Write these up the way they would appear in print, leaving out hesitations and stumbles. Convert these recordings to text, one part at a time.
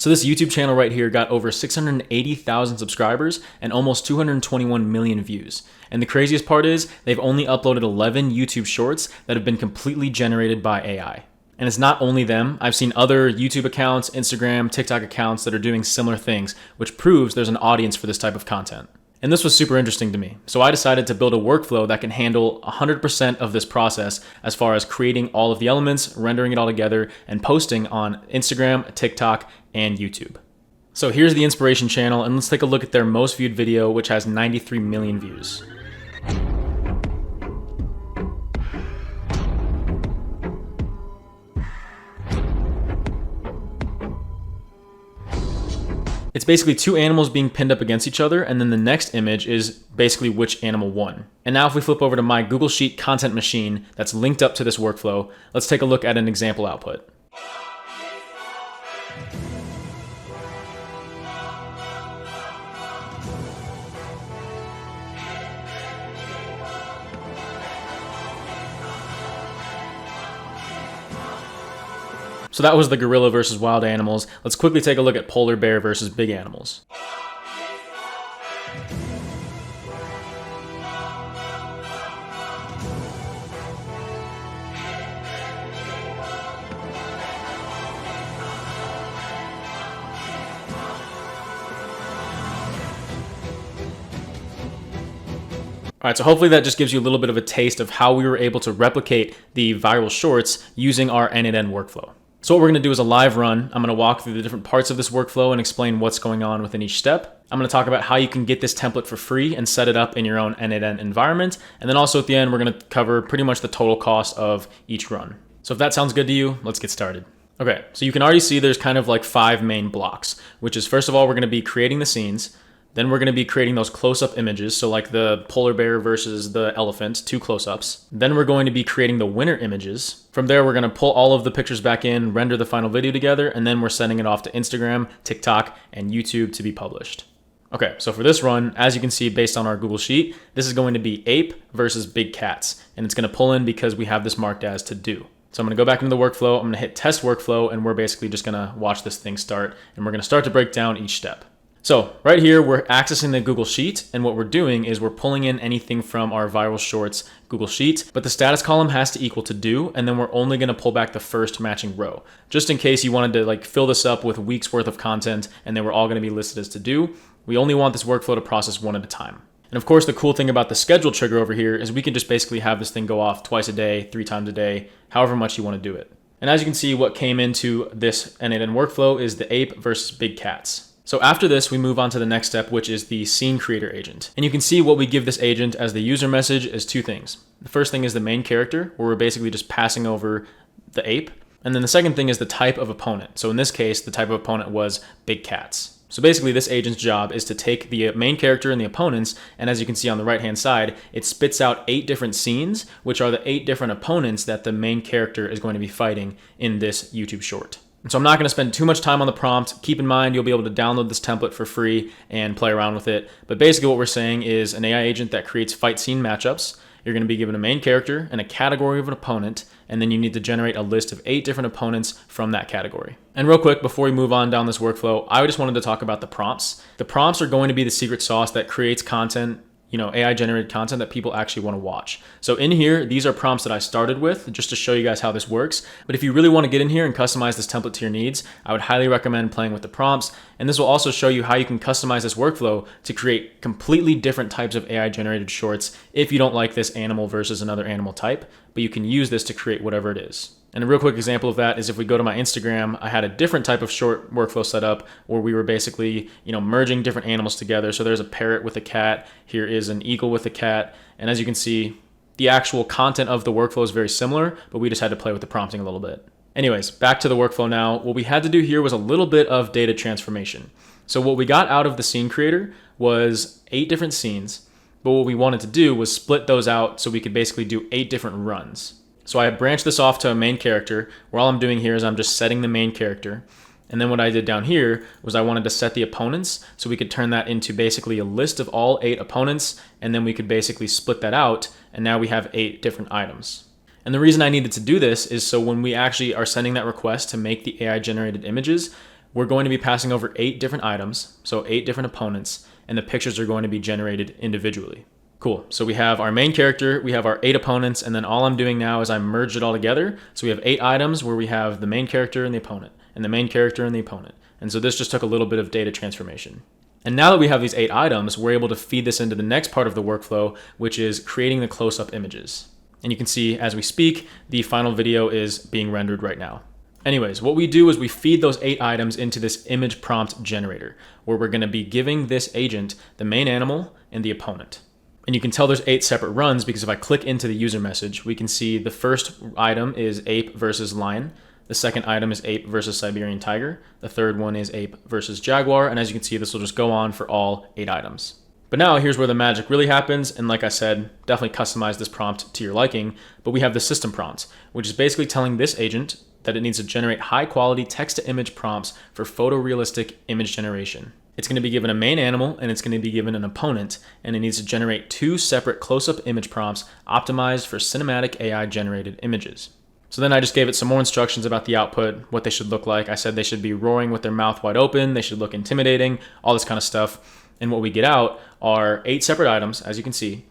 So this YouTube channel right here got over 680,000 subscribers and almost 221 million views. And the craziest part is they've only uploaded 11 YouTube shorts that have been completely generated by AI. And it's not only them. I've seen other YouTube accounts, Instagram, TikTok accounts that are doing similar things, which proves there's an audience for this type of content. And this was super interesting to me. So I decided to build a workflow that can handle 100% of this process as far as creating all of the elements, rendering it all together, and posting on Instagram, TikTok, and YouTube. So here's the inspiration channel, and let's take a look at their most viewed video, which has 93 million views. It's basically two animals being pinned up against each other, and then the next image is basically which animal won. And now if we flip over to my Google Sheet content machine that's linked up to this workflow, let's take a look at an example output. So that was the gorilla versus wild animals. Let's quickly take a look at polar bear versus big animals. All right, so hopefully that just gives you a little bit of a taste of how we were able to replicate the viral shorts using our n8n workflow. So what we're going to do is a live run. I'm going to walk through the different parts of this workflow and explain what's going on within each step. I'm going to talk about how you can get this template for free and set it up in your own n8n environment. And then also at the end, we're going to cover pretty much the total cost of each run. So if that sounds good to you, let's get started. Okay, so you can already see there's kind of like 5 main blocks, which is first of all, we're going to be creating the scenes. Then we're going to be creating those close-up images, so like the polar bear versus the elephant, 2 close-ups. Then we're going to be creating the winner images. From there, we're going to pull all of the pictures back in, render the final video together, and then we're sending it off to Instagram, TikTok, and YouTube to be published. Okay, so for this run, as you can see based on our Google Sheet, this is going to be ape versus big cats, and it's going to pull in because we have this marked as to do. So I'm going to go back into the workflow, I'm going to hit test workflow, and we're basically just going to watch this thing start, and we're going to start to break down each step. So right here, we're accessing the Google Sheet, and what we're doing is we're pulling in anything from our viral shorts Google Sheet, but the status column has to equal to do, and then we're only going to pull back the first matching row. Just in case you wanted to like fill this up with weeks worth of content and they were all going to be listed as to do, we only want this workflow to process one at a time. And of course, the cool thing about the schedule trigger over here is we can just basically have this thing go off twice a day, 3 times a day, however much you want to do it. And as you can see, what came into this n8n workflow is the ape versus big cats. So after this, we move on to the next step, which is the scene creator agent. And you can see what we give this agent as the user message is 2 things. The first thing is the main character, where we're basically just passing over the ape. And then the second thing is the type of opponent. So in this case, the type of opponent was big cats. So basically this agent's job is to take the main character and the opponents, and as you can see on the right-hand side, it spits out 8 different scenes, which are the 8 different opponents that the main character is going to be fighting in this YouTube short. So I'm not going to spend too much time on the prompt. Keep in mind, you'll be able to download this template for free and play around with it. But basically what we're saying is an AI agent that creates fight scene matchups. You're going to be given a main character and a category of an opponent, and then you need to generate a list of 8 different opponents from that category. And real quick, before we move on down this workflow, I just wanted to talk about the prompts. The prompts are going to be the secret sauce that creates content, AI generated content that people actually want to watch. So in here, these are prompts that I started with just to show you guys how this works. But if you really want to get in here and customize this template to your needs, I would highly recommend playing with the prompts. And this will also show you how you can customize this workflow to create completely different types of AI generated shorts if you don't like this animal versus another animal type, but you can use this to create whatever it is. And a real quick example of that is if we go to my Instagram, I had a different type of short workflow set up where we were basically, merging different animals together. So there's a parrot with a cat, here is an eagle with a cat. And as you can see, the actual content of the workflow is very similar, but we just had to play with the prompting a little bit. Anyways, back to the workflow now. What we had to do here was a little bit of data transformation. So what we got out of the scene creator was 8 different scenes, but what we wanted to do was split those out so we could basically do 8 different runs. So I branched this off to a main character, where all I'm doing here is I'm just setting the main character. And then what I did down here was I wanted to set the opponents so we could turn that into basically a list of all 8 opponents, and then we could basically split that out, and now we have 8 different items. And the reason I needed to do this is so when we actually are sending that request to make the AI generated images, we're going to be passing over 8 different items, so 8 different opponents, and the pictures are going to be generated individually. Cool. So we have our main character, we have our 8 opponents, and then all I'm doing now is I merged it all together. So we have 8 items where we have the main character and the opponent, and the main character and the opponent. And so this just took a little bit of data transformation. And now that we have these 8 items, we're able to feed this into the next part of the workflow, which is creating the close-up images. And you can see as we speak, the final video is being rendered right now. Anyways, what we do is we feed those 8 items into this image prompt generator, where we're going to be giving this agent the main animal and the opponent. And you can tell there's 8 separate runs because if I click into the user message, we can see the first item is ape versus lion. The second item is ape versus Siberian tiger. The third one is ape versus jaguar. And as you can see, this will just go on for all 8 items. But now here's where the magic really happens. And like I said, definitely customize this prompt to your liking. But we have the system prompt, which is basically telling this agent that it needs to generate high quality text to image prompts for photorealistic image generation. It's going to be given a main animal and it's going to be given an opponent, and it needs to generate 2 separate close-up image prompts optimized for cinematic AI generated images. So then I just gave it some more instructions about the output, what they should look like. I said they should be roaring with their mouth wide open, they should look intimidating, all this kind of stuff. And what we get out are 8 separate items, as you can see,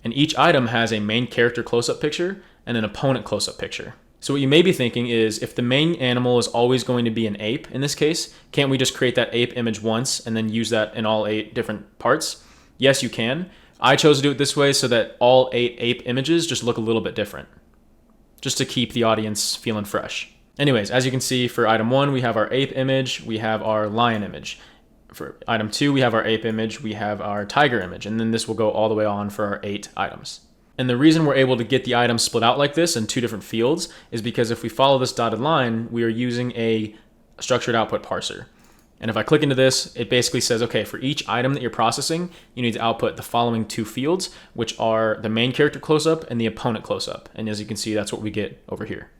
and each item has a main character close-up picture and an opponent close-up picture. So what you may be thinking is, if the main animal is always going to be an ape in this case, can't we just create that ape image once and then use that in all 8 different parts? Yes, you can. I chose to do it this way so that all 8 ape images just look a little bit different, just to keep the audience feeling fresh. Anyways, as you can see, for item 1, we have our ape image, we have our lion image. For item 2, we have our ape image, we have our tiger image, and then this will go all the way on for our 8 items. And the reason we're able to get the items split out like this in 2 different fields is because if we follow this dotted line, we are using a structured output parser. And if I click into this, it basically says, okay, for each item that you're processing, you need to output the following 2 fields, which are the main character close-up and the opponent close-up. And as you can see, that's what we get over here.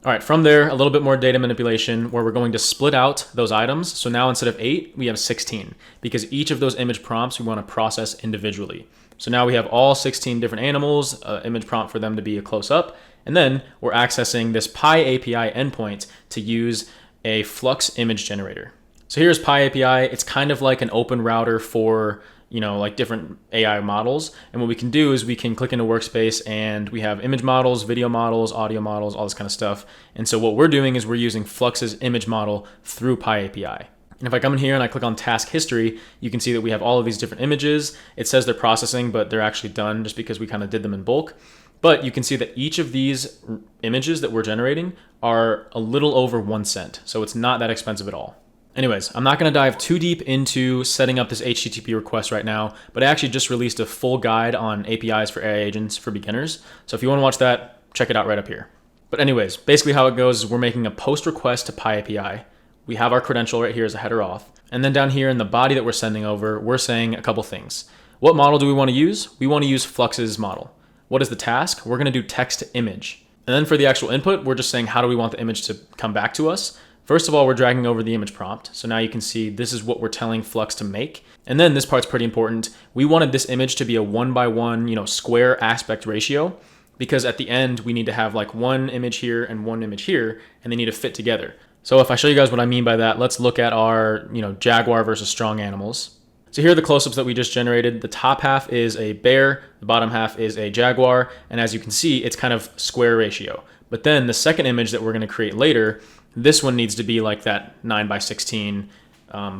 All right, from there, a little bit more data manipulation where we're going to split out those items. So now instead of 8, we have 16 because each of those image prompts we want to process individually. So now we have all 16 different animals, image prompt for them to be a close-up, and then we're accessing this Pi API endpoint to use a Flux image generator. So here's Pi API. It's kind of like an open router for, like different AI models. And what we can do is we can click into Workspace and we have image models, video models, audio models, all this kind of stuff. And so what we're doing is we're using Flux's image model through Pi API. And if I come in here and I click on task history, you can see that we have all of these different images. It says they're processing, but they're actually done just because we kind of did them in bulk. But you can see that each of these images that we're generating are a little over 1 cent. So it's not that expensive at all. Anyways, I'm not going to dive too deep into setting up this HTTP request right now, but I actually just released a full guide on APIs for AI agents for beginners. So if you want to watch that, check it out right up here. But anyways, basically how it goes is we're making a post request to Pi API. We have our credential right here as a header auth. And then down here in the body that we're sending over, we're saying a couple things. What model do we want to use? We want to use Flux's model. What is the task? We're going to do text to image. And then for the actual input, we're just saying how do we want the image to come back to us? First of all, we're dragging over the image prompt. So now you can see this is what we're telling Flux to make. And then this part's pretty important. We wanted this image to be a 1:1, square aspect ratio, because at the end we need to have like one image here and one image here, and they need to fit together. So if I show you guys what I mean by that, let's look at our, jaguar versus strong animals. So here are the close-ups that we just generated. The top half is a bear, the bottom half is a jaguar, and as you can see, it's kind of square ratio. But then the second image that we're going to create later, this one needs to be like that 9:16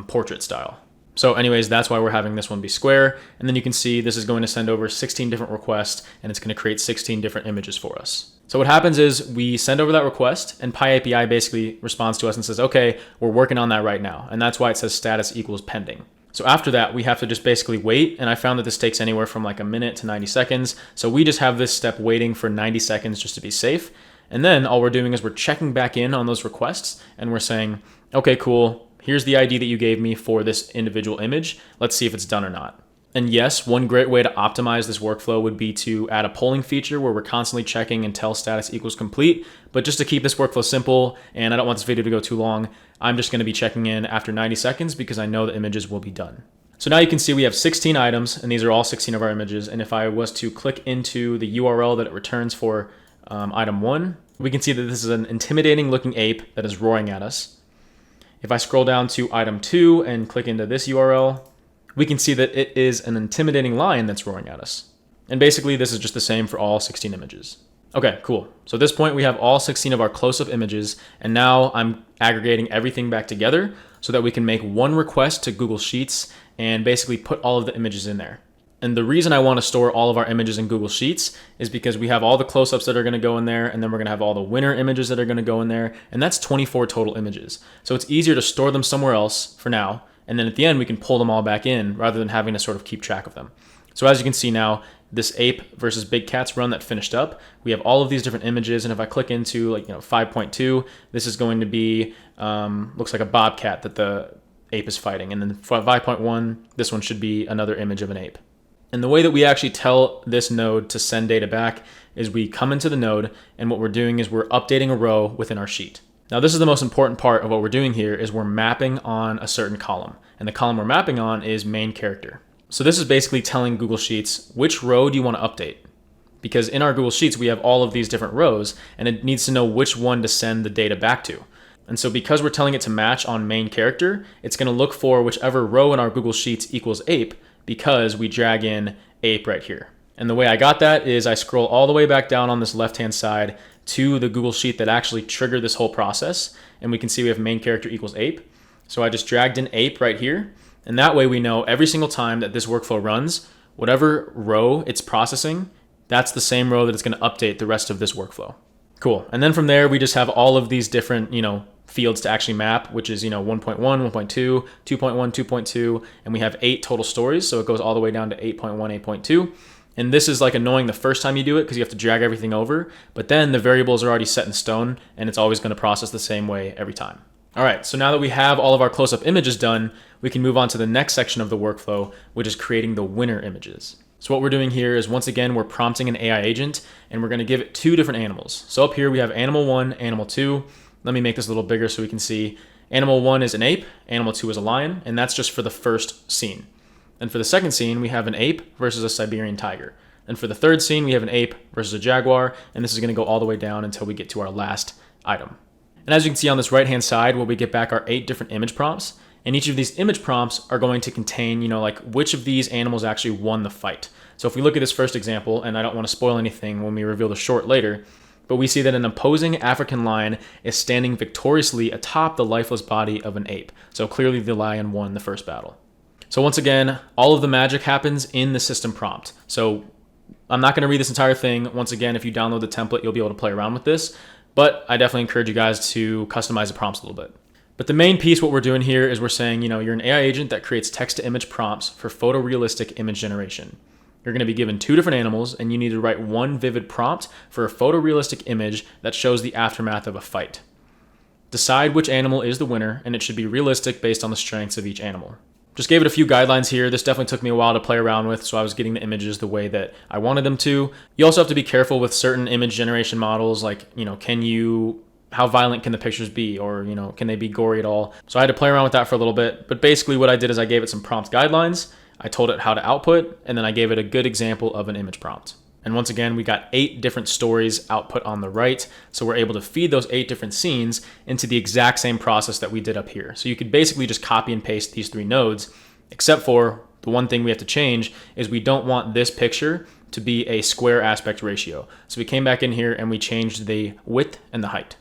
portrait style. So anyways, that's why we're having this one be square. And then you can see this is going to send over 16 different requests, and it's going to create 16 different images for us. So what happens is we send over that request, and Pi API basically responds to us and says, okay, we're working on that right now. And that's why it says status equals pending. So after that, we have to just basically wait. And I found that this takes anywhere from like a minute to 90 seconds. So we just have this step waiting for 90 seconds just to be safe. And then all we're doing is we're checking back in on those requests, and we're saying, okay, cool. Here's the ID that you gave me for this individual image. Let's see if it's done or not. And yes, one great way to optimize this workflow would be to add a polling feature where we're constantly checking until status equals complete. But just to keep this workflow simple, and I don't want this video to go too long, I'm just going to be checking in after 90 seconds because I know the images will be done. So now you can see we have 16 items, and these are all 16 of our images. And if I was to click into the URL that it returns for item 1, we can see that this is an intimidating looking ape that is roaring at us. If I scroll down to item 2 and click into this URL, we can see that it is an intimidating lion that's roaring at us. And basically this is just the same for all 16 images. Okay, cool. So at this point we have all 16 of our close-up images, and now I'm aggregating everything back together so that we can make one request to Google Sheets and basically put all of the images in there. And the reason I want to store all of our images in Google Sheets is because we have all the close-ups that are going to go in there, and then we're going to have all the winner images that are going to go in there, and that's 24 total images. So it's easier to store them somewhere else for now, and then at the end we can pull them all back in rather than having to sort of keep track of them. So as you can see now, this ape versus big cats run that finished up, we have all of these different images, and if I click into 5.2, this is going to be looks like a bobcat that the ape is fighting, and then 5.1, this one should be another image of an ape. And the way that we actually tell this node to send data back is we come into the node, and what we're doing is we're updating a row within our sheet. Now this is the most important part of what we're doing here, is we're mapping on a certain column, and the column we're mapping on is main character. So this is basically telling Google Sheets which row do you want to update, because in our Google Sheets we have all of these different rows, and it needs to know which one to send the data back to. And so because we're telling it to match on main character, it's going to look for whichever row in our Google Sheets equals ape, because we drag in ape right here. And the way I got that is I scroll all the way back down on this left-hand side to the Google Sheet that actually triggered this whole process, and we can see we have main character equals ape. So I just dragged in ape right here, and that way we know every single time that this workflow runs, whatever row it's processing, that's the same row that it's going to update the rest of this workflow. Cool. And then from there, we just have all of these different, fields to actually map, which is, 1.1, 1.2, 2.1, 2.2, and we have 8 total stories. So it goes all the way down to 8.1, 8.2. And this is like annoying the first time you do it because you have to drag everything over, but then the variables are already set in stone and it's always going to process the same way every time. All right, so now that we have all of our close-up images done, we can move on to the next section of the workflow, which is creating the winner images. So what we're doing here is, once again, we're prompting an AI agent, and we're going to give it 2 different animals. So up here we have animal 1, animal 2. Let me make this a little bigger so we can see. Animal 1 is an ape, animal 2 is a lion, and that's just for the first scene. And for the second scene, we have an ape versus a Siberian tiger. And for the third scene, we have an ape versus a jaguar, and this is going to go all the way down until we get to our last item. And as you can see on this right-hand side, where we get back our 8 different image prompts, and each of these image prompts are going to contain, which of these animals actually won the fight. So if we look at this first example, and I don't want to spoil anything when we reveal the short later, but we see that an opposing African lion is standing victoriously atop the lifeless body of an ape. So clearly the lion won the first battle. So once again, all of the magic happens in the system prompt. So I'm not going to read this entire thing. Once again, if you download the template, you'll be able to play around with this, but I definitely encourage you guys to customize the prompts a little bit. But the main piece, what we're doing here is we're saying, you're an AI agent that creates text-to-image prompts for photorealistic image generation. You're going to be given 2 different animals, and you need to write one vivid prompt for a photorealistic image that shows the aftermath of a fight. Decide which animal is the winner, and it should be realistic based on the strengths of each animal. Just gave it a few guidelines here. This definitely took me a while to play around with, so I was getting the images the way that I wanted them to. You also have to be careful with certain image generation models, like, how violent can the pictures be, or, can they be gory at all? So I had to play around with that for a little bit, but basically what I did is I gave it some prompt guidelines, I told it how to output, and then I gave it a good example of an image prompt. And once again, we got 8 different stories output on the right, so we're able to feed those 8 different scenes into the exact same process that we did up here. So you could basically just copy and paste these 3 nodes, except for the one thing we have to change is we don't want this picture to be a square aspect ratio. So we came back in here and we changed the width and the height.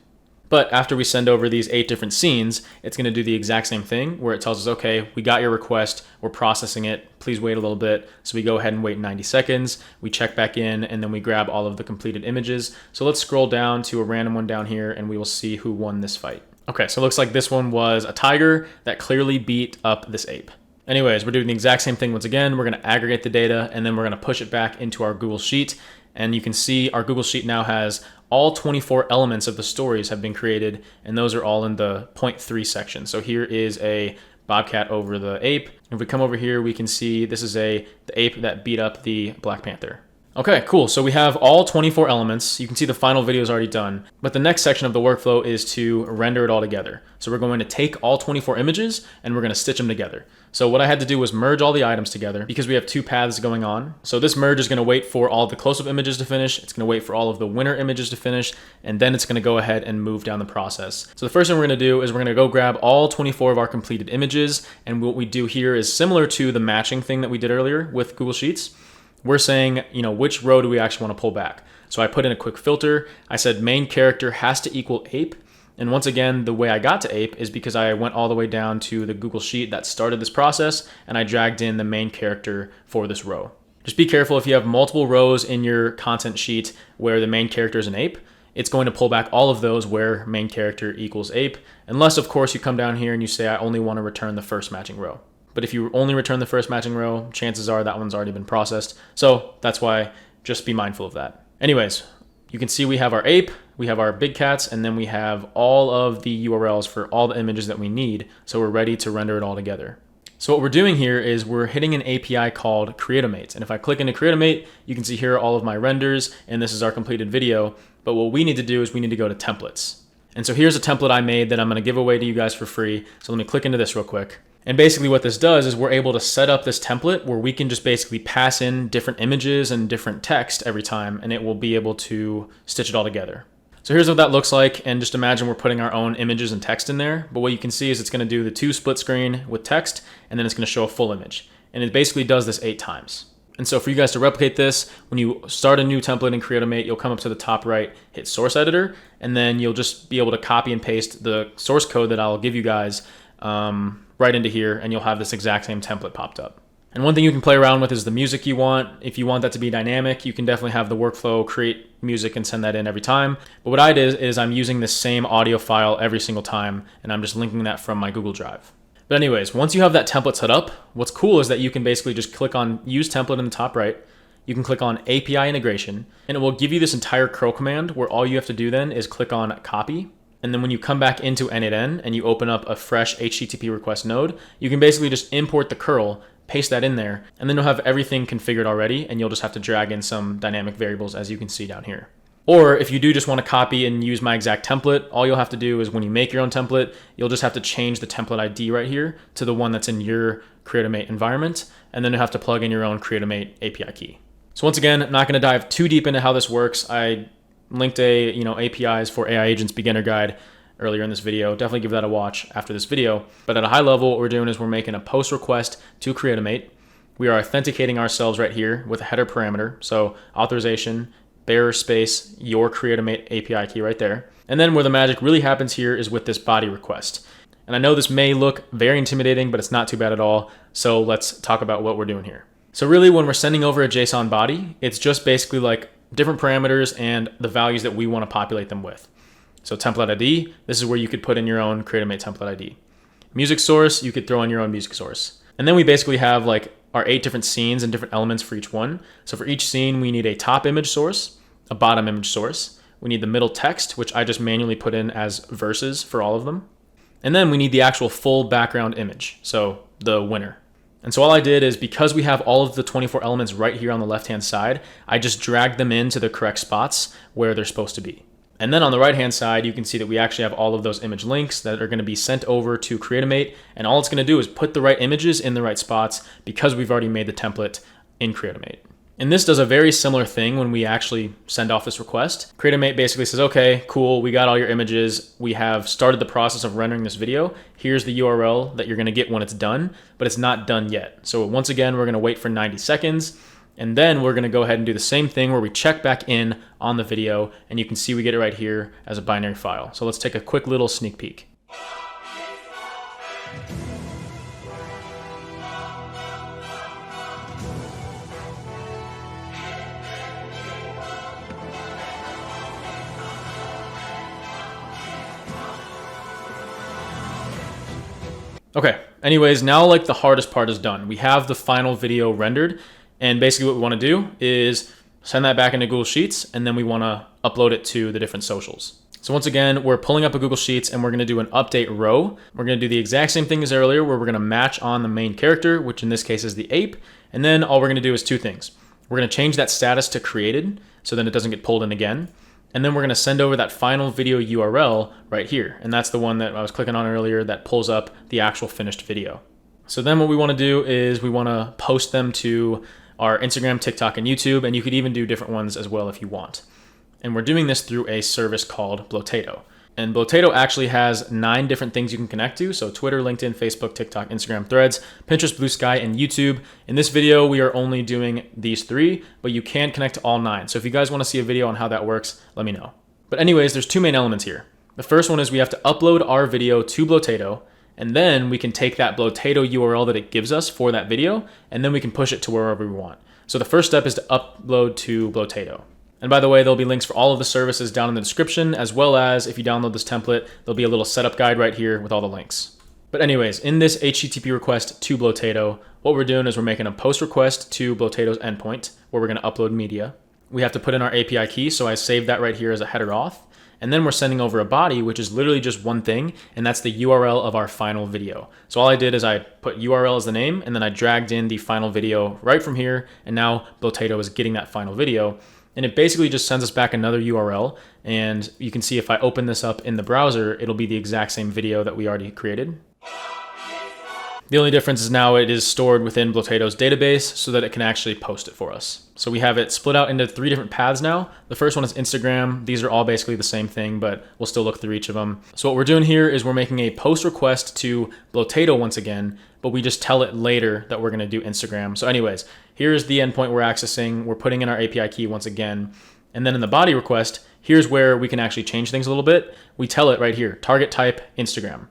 But after we send over these 8 different scenes, it's going to do the exact same thing where it tells us, okay, we got your request, we're processing it, please wait a little bit. So we go ahead and wait 90 seconds, we check back in, and then we grab all of the completed images. So let's scroll down to a random one down here and we will see who won this fight. Okay, so it looks like this one was a tiger that clearly beat up this ape. Anyways, we're doing the exact same thing once again. We're going to aggregate the data and then we're going to push it back into our Google Sheet. And you can see our Google Sheet now has all 24 elements of the stories have been created, and those are all in the 0.3 section. So here is a bobcat over the ape. If we come over here, we can see this is the ape that beat up the Black Panther. Okay, cool. So we have all 24 elements. You can see the final video is already done, but the next section of the workflow is to render it all together. So we're going to take all 24 images and we're going to stitch them together. So what I had to do was merge all the items together because we have two paths going on. So this merge is going to wait for all the close-up images to finish. It's going to wait for all of the winner images to finish, and then it's going to go ahead and move down the process. So the first thing we're going to do is we're going to go grab all 24 of our completed images. And what we do here is similar to the matching thing that we did earlier with Google Sheets. We're saying, which row do we actually want to pull back? So I put in a quick filter. I said main character has to equal ape. And once again, the way I got to ape is because I went all the way down to the Google Sheet that started this process, and I dragged in the main character for this row. Just be careful if you have multiple rows in your content sheet where the main character is an ape, it's going to pull back all of those where main character equals ape, unless of course you come down here and you say, I only want to return the first matching row. But if you only return the first matching row, chances are that one's already been processed. So that's why just be mindful of that. Anyways, you can see we have our ape, we have our big cats, and then we have all of the URLs for all the images that we need. So we're ready to render it all together. So what we're doing here is we're hitting an API called Creatomate. And if I click into Creatomate, you can see here all of my renders, and this is our completed video. But what we need to do is we need to go to templates. And so here's a template I made that I'm going to give away to you guys for free. So let me click into this real quick. And basically what this does is we're able to set up this template where we can just basically pass in different images and different text every time, and it will be able to stitch it all together. So here's what that looks like, and just imagine we're putting our own images and text in there, but what you can see is it's going to do the 2 split screen with text, and then it's going to show a full image. And it basically does this 8 times. And so for you guys to replicate this, when you start a new template in Creatomate, you'll come up to the top right, hit Source Editor, and then you'll just be able to copy and paste the source code that I'll give you guys right into here, and you'll have this exact same template popped up. And one thing you can play around with is the music you want. If you want that to be dynamic, you can definitely have the workflow create music and send that in every time. But what I did is I'm using this same audio file every single time, and I'm just linking that from my Google Drive. But anyways, once you have that template set up, what's cool is that you can basically just click on Use Template in the top right. You can click on API Integration, and it will give you this entire curl command where all you have to do then is click on Copy. And then when you come back into n8n and you open up a fresh HTTP request node, you can basically just import the curl, paste that in there, and then you'll have everything configured already, and you'll just have to drag in some dynamic variables as you can see down here. Or if you do just want to copy and use my exact template, all you'll have to do is when you make your own template, you'll just have to change the template ID right here to the one that's in your Creatomate environment, and then you'll have to plug in your own Creatomate API key. So once again, I'm not going to dive too deep into how this works. I linked a APIs for AI agents beginner guide earlier in this video. Definitely give that a watch after this video. But at a high level, what we're doing is we're making a post request to Creatomate. We are authenticating ourselves right here with a header parameter. So authorization, bearer space, your Creatomate API key right there. And then where the magic really happens here is with this body request. And I know this may look very intimidating, but it's not too bad at all. So let's talk about what we're doing here. So really when we're sending over a JSON body, it's just basically like different parameters and the values that we want to populate them with. So template ID, this is where you could put in your own Creatomate template ID. Music source, you could throw in your own music source. And then we basically have like our 8 different scenes and different elements for each one. So for each scene, we need a top image source, a bottom image source. We need the middle text, which I just manually put in as verses for all of them. And then we need the actual full background image, so the winner. And so all I did is because we have all of the 24 elements right here on the left-hand side, I just dragged them into the correct spots where they're supposed to be. And then on the right-hand side, you can see that we actually have all of those image links that are going to be sent over to Creatomate. And all it's going to do is put the right images in the right spots because we've already made the template in Creatomate. And this does a very similar thing when we actually send off this request. Creatomate basically says, okay, cool, we got all your images. We have started the process of rendering this video. Here's the URL that you're going to get when it's done, but it's not done yet. So once again, we're going to wait for 90 seconds. And then we're going to go ahead and do the same thing where we check back in on the video, and you can see we get it right here as a binary file. So let's take a quick little sneak peek. Okay, anyways, now like the hardest part is done. We have the final video rendered, and basically what we want to do is send that back into Google Sheets, and then we want to upload it to the different socials. So once again, we're pulling up a Google Sheets, and we're going to do an update row. We're going to do the exact same thing as earlier, where we're going to match on the main character, which in this case is the ape, and then all we're going to do is 2 things. We're going to change that status to created so then it doesn't get pulled in again. And then we're going to send over that final video URL right here. And that's the one that I was clicking on earlier that pulls up the actual finished video. So then what we want to do is we want to post them to our Instagram, TikTok, and YouTube. And you could even do different ones as well if you want. And we're doing this through a service called Blotato. And Blotato actually has 9 different things you can connect to. So Twitter, LinkedIn, Facebook, TikTok, Instagram, Threads, Pinterest, Blue Sky, and YouTube. In this video, we are only doing these 3, but you can connect to all 9. So if you guys want to see a video on how that works, let me know. But anyways, there's 2 main elements here. The first one is we have to upload our video to Blotato, and then we can take that Blotato URL that it gives us for that video, and then we can push it to wherever we want. So the first step is to upload to Blotato. And by the way, there'll be links for all of the services down in the description, as well as if you download this template, there'll be a little setup guide right here with all the links. But anyways, in this HTTP request to Blotato, what we're doing is we're making a post request to Blotato's endpoint where we're going to upload media. We have to put in our API key, so I saved that right here as a header auth. And then we're sending over a body, which is literally just one thing, and that's the URL of our final video. So all I did is I put URL as the name, and then I dragged in the final video right from here, and now Blotato is getting that final video. And it basically just sends us back another URL. And you can see if I open this up in the browser, it'll be the exact same video that we already created. The only difference is now it is stored within Blotato's database so that it can actually post it for us. So we have it split out into 3 different paths now. The first one is Instagram. These are all basically the same thing, but we'll still look through each of them. So what we're doing here is we're making a post request to Blotato once again, but we just tell it later that we're going to do Instagram. So anyways, here's the endpoint we're accessing. We're putting in our API key once again. And then in the body request, here's where we can actually change things a little bit. We tell it right here, target type Instagram.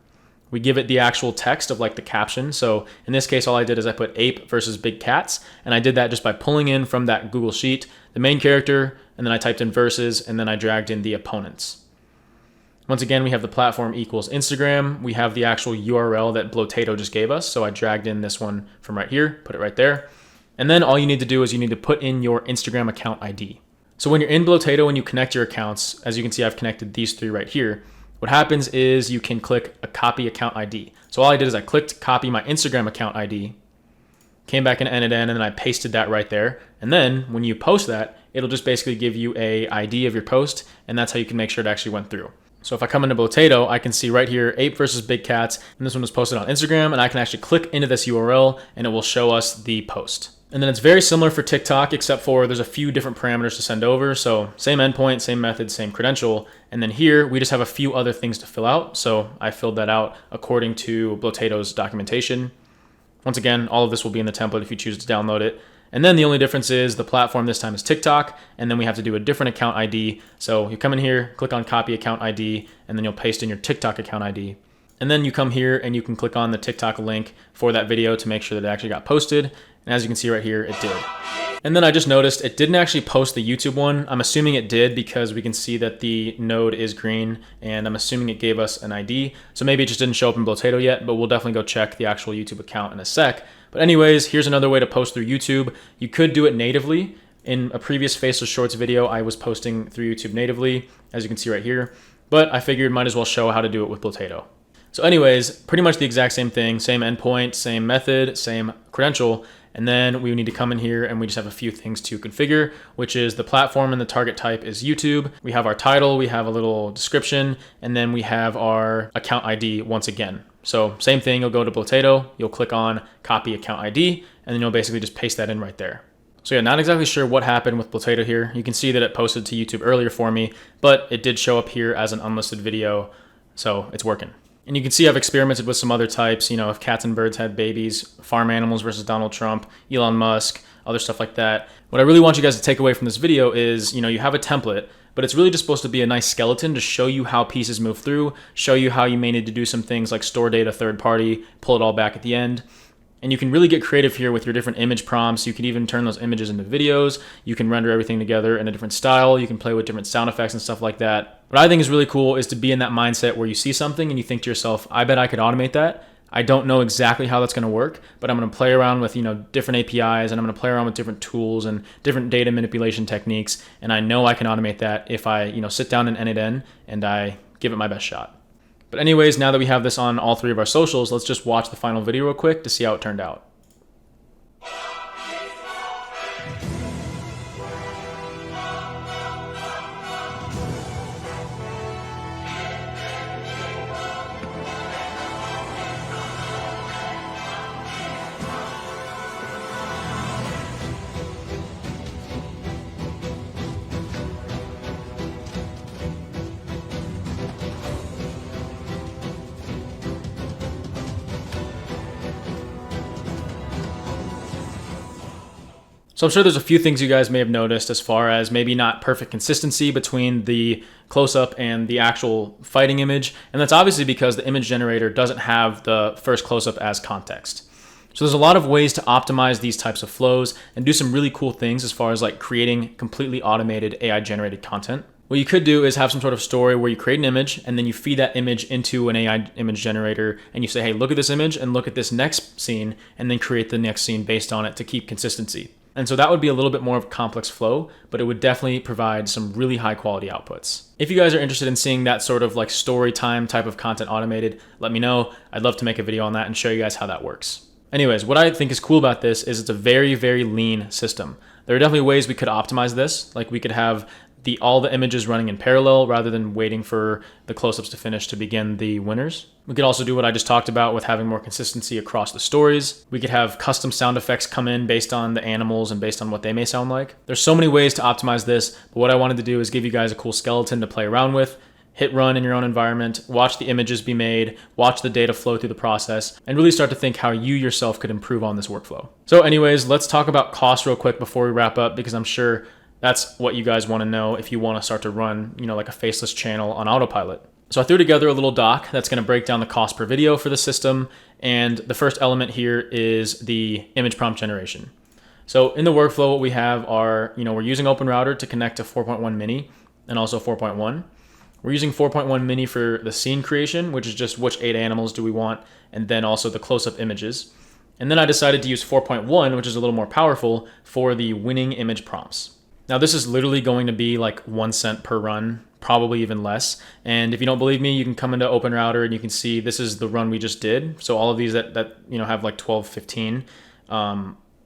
We give it the actual text of like the caption. So in this case, all I did is I put ape versus big cats. And I did that just by pulling in from that Google Sheet, the main character, and then I typed in versus, and then I dragged in the opponents. Once again, we have the platform equals Instagram. We have the actual URL that Blotato just gave us. So I dragged in this one from right here, put it right there. And then all you need to do is you need to put in your Instagram account ID. So when you're in Blotato and you connect your accounts, as you can see, I've connected these 3 right here. What happens is you can click a copy account ID. So all I did is I clicked copy my Instagram account ID, came back in n8n, and then I pasted that right there. And then when you post that, it'll just basically give you a ID of your post, and that's how you can make sure it actually went through. So if I come into Blotato, I can see right here, ape versus big cats, and this one was posted on Instagram, and I can actually click into this URL, and it will show us the post. And then it's very similar for TikTok, except for there's a few different parameters to send over. So same endpoint, same method, same credential. And then here, we just have a few other things to fill out. So I filled that out according to Blotato's documentation. Once again, all of this will be in the template if you choose to download it. And then the only difference is the platform this time is TikTok, and then we have to do a different account ID. So you come in here, click on copy account ID, and then you'll paste in your TikTok account ID. And then you come here and you can click on the TikTok link for that video to make sure that it actually got posted. And as you can see right here, it did. And then I just noticed it didn't actually post the YouTube one. I'm assuming it did because we can see that the node is green, and I'm assuming it gave us an ID. So maybe it just didn't show up in Blotato yet, but we'll definitely go check the actual YouTube account in a sec. But anyways, here's another way to post through YouTube. You could do it natively. In a previous Faceless Shorts video, I was posting through YouTube natively, as you can see right here. But I figured might as well show how to do it with Blotato. So anyways, pretty much the exact same thing, same endpoint, same method, same credential. And then we need to come in here and we just have a few things to configure, which is the platform and the target type is YouTube. We have our title, we have a little description, and then we have our account ID once again. So same thing, you'll go to Blotato, you'll click on copy account ID, and then you'll basically just paste that in right there. So yeah, not exactly sure what happened with Blotato here. You can see that it posted to YouTube earlier for me, but it did show up here as an unlisted video, so it's working. And you can see I've experimented with some other types, you know, if cats and birds had babies, farm animals versus Donald Trump, Elon Musk, other stuff like that. What I really want you guys to take away from this video is, you know, you have a template, but it's really just supposed to be a nice skeleton to show you how pieces move through, show you how you may need to do some things like store data third party, pull it all back at the end. And you can really get creative here with your different image prompts. You can even turn those images into videos. You can render everything together in a different style. You can play with different sound effects and stuff like that. What I think is really cool is to be in that mindset where you see something and you think to yourself, I bet I could automate that. I don't know exactly how that's going to work, but I'm going to play around with, you know, different APIs, and I'm going to play around with different tools and different data manipulation techniques. And I know I can automate that if I, you know, sit down in n8n and I give it my best shot. But anyways, now that we have this on all 3 of our socials, let's just watch the final video real quick to see how it turned out. So I'm sure there's a few things you guys may have noticed as far as maybe not perfect consistency between the close-up and the actual fighting image. And that's obviously because the image generator doesn't have the first close-up as context. So there's a lot of ways to optimize these types of flows and do some really cool things as far as like creating completely automated AI generated content. What you could do is have some sort of story where you create an image and then you feed that image into an AI image generator and you say, hey, look at this image and look at this next scene, and then create the next scene based on it to keep consistency. And so that would be a little bit more of a complex flow, but it would definitely provide some really high quality outputs. If you guys are interested in seeing that sort of like story time type of content automated, let me know. I'd love to make a video on that and show you guys how that works. Anyways, what I think is cool about this is it's a very, very lean system. There are definitely ways we could optimize this. Like we could have all the images running in parallel rather than waiting for the close-ups to finish to begin the winners. We could also do what I just talked about with having more consistency across the stories. We could have custom sound effects come in based on the animals and based on what they may sound like. There's so many ways to optimize this, but what I wanted to do is give you guys a cool skeleton to play around with. Hit run in your own environment, watch the images be made, watch the data flow through the process, and really start to think how you yourself could improve on this workflow. So anyways, let's talk about cost real quick before we wrap up, because I'm sure that's what you guys want to know if you want to start to run, like a faceless channel on autopilot. So I threw together a little doc that's going to break down the cost per video for the system. And the first element here is the image prompt generation. So in the workflow, what we have are, we're using OpenRouter to connect to 4.1 mini and also 4.1. We're using 4.1 mini for the scene creation, which is just which 8 animals do we want, and then also the close-up images. And then I decided to use 4.1, which is a little more powerful, for the winning image prompts. Now this is literally going to be like 1 cent per run, probably even less. And if you don't believe me, you can come into OpenRouter and you can see this is the run we just did. So all of these that have like 12, 15,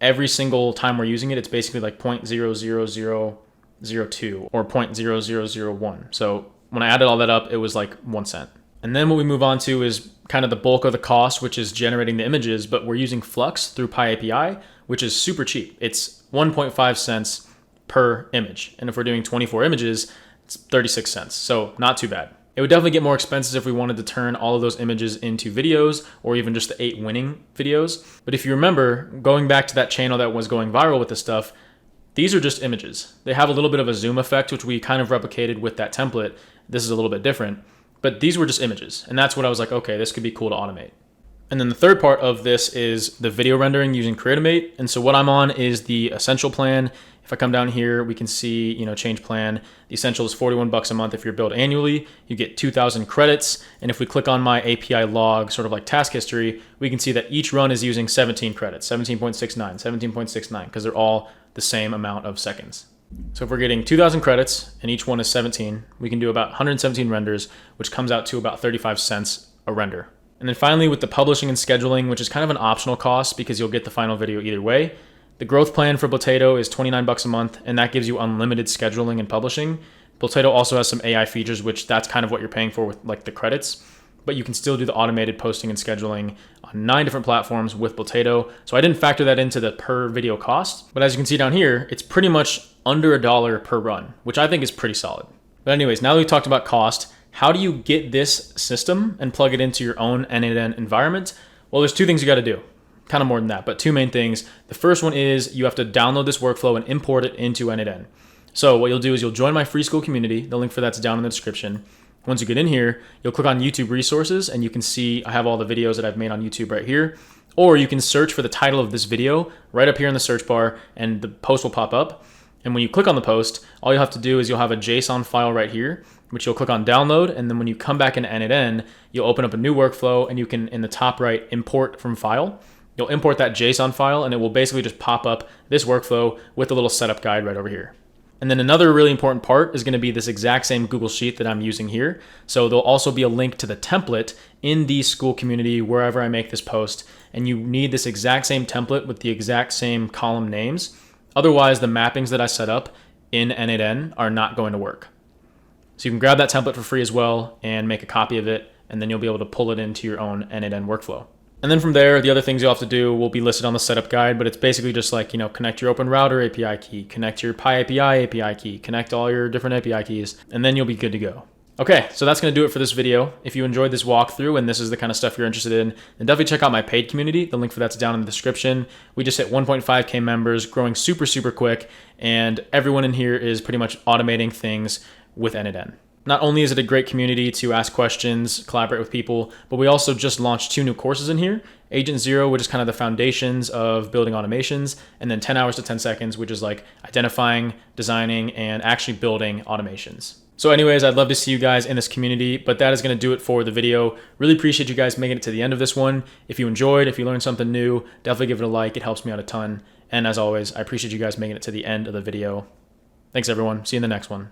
every single time we're using it, it's basically like 0.00002 or 0.0001. So when I added all that up, it was like 1 cent. And then what we move on to is kind of the bulk of the cost, which is generating the images, but we're using Flux through PyAPI, which is super cheap. It's 1.5 cents per image. And if we're doing 24 images, it's 36 cents. So not too bad. It would definitely get more expensive if we wanted to turn all of those images into videos or even just the 8 winning videos. But if you remember, going back to that channel that was going viral with this stuff, these are just images. They have a little bit of a zoom effect, which we kind of replicated with that template. This is a little bit different, but these were just images. And that's what I was like, okay, this could be cool to automate. And then the third part of this is the video rendering using Creatimate. And so what I'm on is the Essential plan. If I come down here, we can see, change plan. The Essential is $41 a month. If you're billed annually, you get 2,000 credits. And if we click on my API log, sort of like task history, we can see that each run is using 17 credits, 17.69, 17.69, because they're all the same amount of seconds. So if we're getting 2,000 credits and each one is 17, we can do about 117 renders, which comes out to about 35 cents a render. And then finally, with the publishing and scheduling, which is kind of an optional cost because you'll get the final video either way, the growth plan for Potato is $29 a month, and that gives you unlimited scheduling and publishing. Potato also has some AI features, which that's kind of what you're paying for with like the credits, but you can still do the automated posting and scheduling on 9 different platforms with Potato. So I didn't factor that into the per video cost, but as you can see down here, it's pretty much under $1 per run, which I think is pretty solid. But anyways, now that we've talked about cost, how do you get this system and plug it into your own n8n environment? Well, there's 2 things you got to do. Kind of more than that, but 2 main things. The first one is you have to download this workflow and import it into n8n. So what you'll do is you'll join my free school community. The link for that's down in the description. Once you get in here, you'll click on YouTube resources and you can see I have all the videos that I've made on YouTube right here. Or you can search for the title of this video right up here in the search bar and the post will pop up. And when you click on the post, all you'll have to do is you'll have a JSON file right here, which you'll click on download. And then when you come back into n8n, you'll open up a new workflow and you can, in the top right, import from file. You'll import that JSON file and it will basically just pop up this workflow with a little setup guide right over here. And then another really important part is going to be this exact same Google Sheet that I'm using here. So there'll also be a link to the template in the school community wherever I make this post. And you need this exact same template with the exact same column names. Otherwise, the mappings that I set up in n8n are not going to work. So you can grab that template for free as well and make a copy of it, and then you'll be able to pull it into your own n8n workflow. And then from there, the other things you'll have to do will be listed on the setup guide, but it's basically just like, connect your OpenRouter API key, connect your PyAPI API key, connect all your different API keys, and then you'll be good to go. Okay, so that's going to do it for this video. If you enjoyed this walkthrough and this is the kind of stuff you're interested in, then definitely check out my paid community. The link for that's down in the description. We just hit 1.5K members, growing super, super quick, and everyone in here is pretty much automating things with n8n. Not only is it a great community to ask questions, collaborate with people, but we also just launched 2 new courses in here. Agent Zero, which is kind of the foundations of building automations, and then 10 hours to 10 seconds, which is like identifying, designing, and actually building automations. So anyways, I'd love to see you guys in this community, but that is going to do it for the video. Really appreciate you guys making it to the end of this one. If you enjoyed, if you learned something new, definitely give it a like. It helps me out a ton. And as always, I appreciate you guys making it to the end of the video. Thanks everyone. See you in the next one.